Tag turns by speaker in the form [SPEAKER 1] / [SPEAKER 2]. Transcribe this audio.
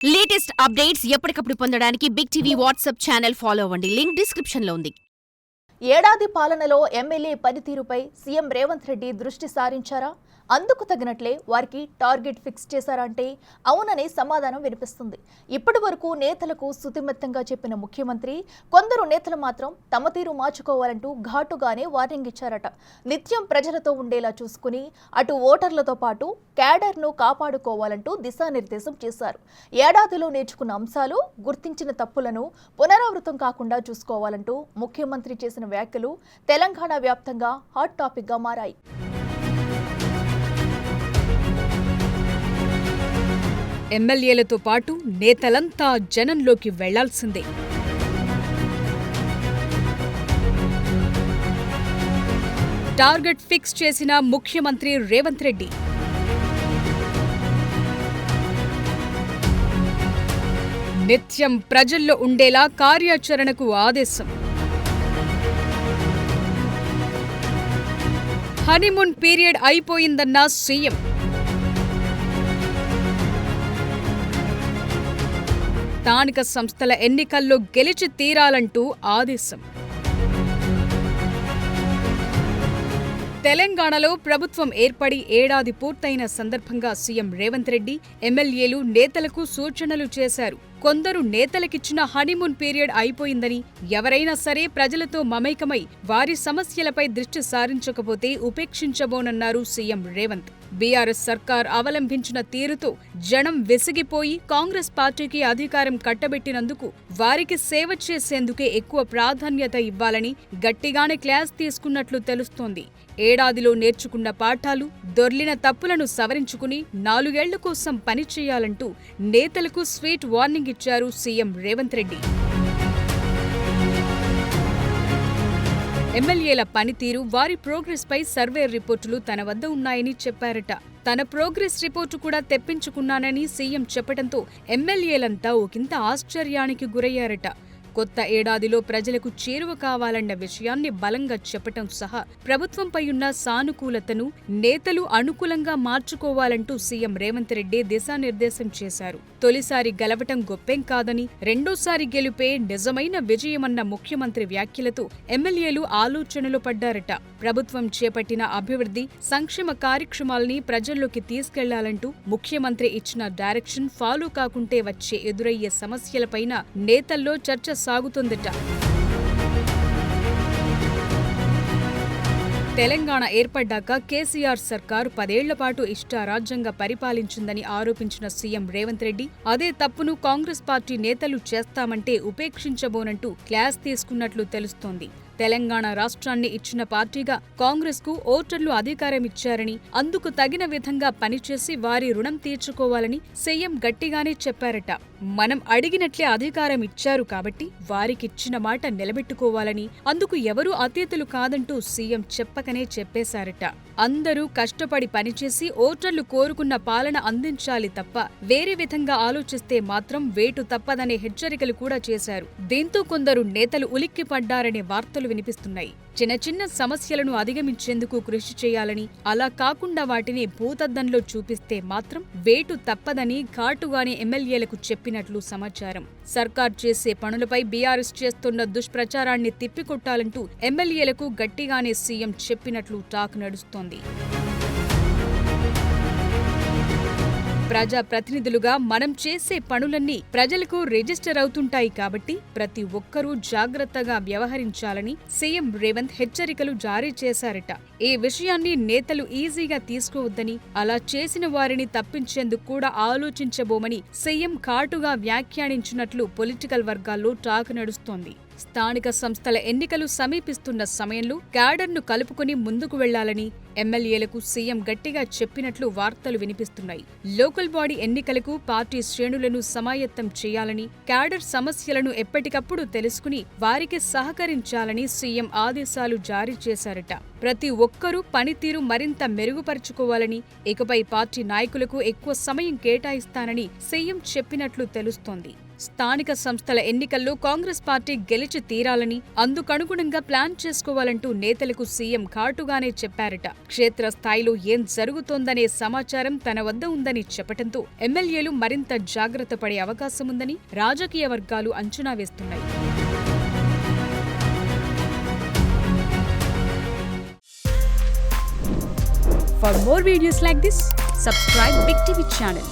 [SPEAKER 1] Latest updates ఎప్పటికప్పుడు పొందడానికి big TV WhatsApp channel follow అవ్వండి. లింక్ డిస్క్రిప్షన్ లో ఉంది.
[SPEAKER 2] ఏడాది పాలనలో ఎమ్మెల్యే పనితీరుపై సీఎం రేవంత్ రెడ్డి దృష్టి సారించారా? అందుకు తగినట్లే వారికి టార్గెట్ ఫిక్స్ చేశారంటే అవుననే సమాధానం వినిపిస్తుంది. ఇప్పటి వరకు నేతలకు సుతిమెత్తంగా చెప్పిన ముఖ్యమంత్రి కొందరు నేతలు మాత్రం తమ తీరు మార్చుకోవాలంటూ ఘాటుగానే వార్నింగ్ ఇచ్చారట. నిత్యం ప్రజలతో ఉండేలా చూసుకుని అటు ఓటర్లతో పాటు క్యాడర్ను కాపాడుకోవాలంటూ దిశానిర్దేశం చేశారు. ఏడాదిలో నేర్చుకున్న అంశాలు, గుర్తించిన తప్పులను పునరావృతం కాకుండా చూసుకోవాలంటూ ముఖ్యమంత్రి చేసిన వ్యాఖ్యలు తెలంగాణ వ్యాప్తంగా హాట్ టాపిక్ గా మారాయి.
[SPEAKER 3] ఎమ్మెల్యేలతో పాటు నేతలంతా జనంలోకి వెళ్లాల్సిందే. టార్గెట్ ఫిక్స్ చేసిన ముఖ్యమంత్రి రేవంత్ రెడ్డి. నిత్యం ప్రజల్లో ఉండేలా కార్యాచరణకు ఆదేశం. హనీమూన్ పీరియడ్ అయిపోయిందన్న సీఎం. స్థానిక సంస్థల ఎన్నికల్లో గెలిచి తీరాలంటూ ఆదేశం. తెలంగాణలో ప్రభుత్వం ఏర్పడి ఏడాది పూర్తయిన సందర్భంగా సీఎం రేవంత్ రెడ్డి ఎమ్మెల్యేలు, నేతలకు సూచనలు చేశారు. కొందరు నేతలకిచ్చిన హనీమూన్ పీరియడ్ అయిపోయిందని, ఎవరైనా సరే ప్రజలతో మమైకమై వారి సమస్యలపై దృష్టి సారించకపోతే ఉపేక్షించబోనన్నారు సీఎం రేవంత్. బీఆర్ఎస్ సర్కార్ అవలంబించిన తీరుతో జనం విసిగిపోయి కాంగ్రెస్ పార్టీకి అధికారం కట్టబెట్టినందుకు వారికి సేవ చేసేందుకే ఎక్కువ ప్రాధాన్యత ఇవ్వాలని గట్టిగానే క్లాస్ తీసుకున్నట్లు తెలుస్తోంది. ఏడాదిలో నేర్చుకున్న పాఠాలు, దొర్లిన తప్పులను సవరించుకుని 4 ఏళ్ల కోసం పనిచేయాలంటూ నేతలకు స్వీట్ వార్నింగ్ ఇచ్చారు సీఎం రేవంత్ రెడ్డి. ఎమ్మెల్యేల పనితీరు, వారి ప్రోగ్రెస్ పై సర్వే రిపోర్టులు తన వద్ద ఉన్నాయని చెప్పారట. తన ప్రోగ్రెస్ రిపోర్టు కూడా తెప్పించుకున్నానని సీఎం చెప్పడంతో ఎమ్మెల్యేలంతా ఒకంత ఆశ్చర్యానికి గురయ్యారట. కొత్త ఏడాదిలో ప్రజలకు చేరువ కావాలన్న విషయాన్ని బలంగా చెప్పటం సహా ప్రభుత్వంపై ఉన్న సానుకూలతను నేతలు అనుకూలంగా మార్చుకోవాలంటూ సీఎం రేవంత్ రెడ్డి దిశానిర్దేశం చేశారు. తొలిసారి గెలవటం గొప్పేం కాదని, రెండోసారి గెలుపే నిజమైన విజయమన్న ముఖ్యమంత్రి వ్యాఖ్యలతో ఎమ్మెల్యేలు ఆలోచనలు పడ్డారట. ప్రభుత్వం చేపట్టిన అభివృద్ధి, సంక్షేమ కార్యక్రమాల్ని ప్రజల్లోకి తీసుకెళ్లాలంటూ ముఖ్యమంత్రి ఇచ్చిన డైరెక్షన్ ఫాలో కాకుంటే వచ్చే ఎదురయ్యే సమస్యలపైన నేతల్లో చర్చ సాగుతుందట. తెలంగాణ ఏర్పడ్డాక కేసీఆర్ సర్కారు 10 ఏళ్ల పాటు ఇష్టారాజ్యంగా పరిపాలించిందని ఆరోపించిన సీఎం రేవంత్ రెడ్డి అదే తప్పును కాంగ్రెస్ పార్టీ నేతలు చేస్తామంటే ఉపేక్షించబోనంటూ క్లాస్ తీసుకున్నట్లు తెలుస్తోంది. తెలంగాణ రాష్ట్రాన్ని ఇచ్చిన పార్టీగా కాంగ్రెస్కు ఓటర్లు అధికారమిచ్చారని, అందుకు తగిన విధంగా పనిచేసి వారి రుణం తీర్చుకోవాలని సీఎం గట్టిగానే చెప్పారట. మనం అడిగినట్లే అధికారం ఇచ్చారు కాబట్టి వారికిచ్చిన మాట నిలబెట్టుకోవాలని, అందుకు ఎవరూ అతీతులు కాదంటూ సీఎం చెప్పకనే చెప్పేశారట. అందరూ కష్టపడి పనిచేసి ఓటర్లు కోరుకున్న పాలన అందించాలి తప్ప వేరే విధంగా ఆలోచిస్తే మాత్రం వేటు తప్పదనే హెచ్చరికలు కూడా చేశారు. దీంతో కొందరు నేతలు ఉలిక్కిపడ్డారనే వార్తలు వినిపిస్తున్నాయి. చిన్న చిన్న సమస్యలను అధిగమించేందుకు కృషి చేయాలని, అలా కాకుండా వాటిని భూతద్దంలో చూపిస్తే మాత్రం వేటు తప్పదని ఘాటుగానే ఎమ్మెల్యేలకు చెప్పినట్లు సమాచారం. సర్కార్ చేసే పనులపై బీఆర్ఎస్ చేస్తున్న దుష్ప్రచారాన్ని తిప్పికొట్టాలంటూ ఎమ్మెల్యేలకు గట్టిగానే సీఎం చెప్పినట్లు టాక్ నడుస్తోంది. ప్రజా ప్రతినిధులుగా మనం చేసే పనులన్నీ ప్రజలకు రిజిస్టర్ అవుతుంటాయి కాబట్టి ప్రతి ఒక్కరూ జాగ్రత్తగా వ్యవహరించాలని సీఎం రేవంత్ హెచ్చరికలు జారీ చేశారట. ఈ విషయాన్ని నేతలు ఈజీగా తీసుకోవద్దని, అలా చేసిన వారిని తప్పించేందుకు కూడా ఆలోచించబోమని సీఎం ఘాటుగా వ్యాఖ్యానించినట్లు పొలిటికల్ వర్గాల్లో టాక్ నడుస్తోంది. స్థానిక సంస్థల ఎన్నికలు సమీపిస్తున్న సమయంలో క్యాడర్ను కలుపుకుని ముందుకు వెళ్లాలని ఎమ్మెల్యేలకు సీఎం గట్టిగా చెప్పినట్లు వార్తలు వినిపిస్తున్నాయి. లోకల్ బాడీ ఎన్నికలకు పార్టీ శ్రేణులను సమాయత్తం చేయాలని, క్యాడర్ సమస్యలను ఎప్పటికప్పుడు తెలుసుకుని వారికి సహకరించాలని సీఎం ఆదేశాలు జారీ చేశారట. ప్రతి ఒక్కరూ పనితీరు మరింత మెరుగుపరుచుకోవాలని, ఇకపై పార్టీ నాయకులకు ఎక్కువ సమయం కేటాయిస్తానని సీఎం చెప్పినట్లు తెలుస్తోంది. స్థానిక సంస్థల ఎన్నికల్లో కాంగ్రెస్ పార్టీ గెలిచి తీరాలని, అందుకనుగుణంగా ప్లాన్ చేసుకోవాలంటూ నేతలకు సీఎం ఘాటుగానే చెప్పారట. క్షేత్రస్థాయిలో ఏం జరుగుతోందనే సమాచారం తన వద్ద ఉందని చెప్పటంతో ఎమ్మెల్యేలు మరింత జాగ్రత్త పడే అవకాశముందని రాజకీయ వర్గాలు అంచనా వేస్తున్నాయి. For more videos like this, subscribe Big TV channel.